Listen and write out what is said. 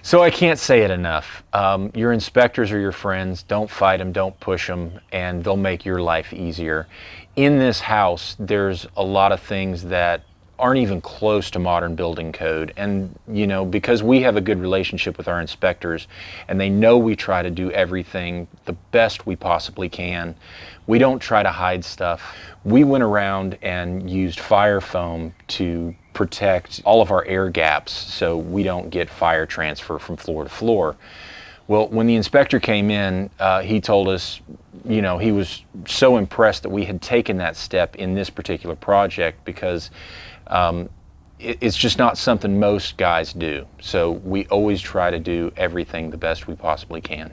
So I can't say it enough. Your inspectors are your friends. Don't fight them, don't push them, and they'll make your life easier. In this house, there's a lot of things that aren't even close to modern building code. And, you know, because we have a good relationship with our inspectors and they know we try to do everything the best we possibly can, we don't try to hide stuff. We went around and used fire foam to protect all of our air gaps so we don't get fire transfer from floor to floor. Well, when the inspector came in, he told us, you know, he was so impressed that we had taken that step in this particular project because it's just not something most guys do. So we always try to do everything the best we possibly can.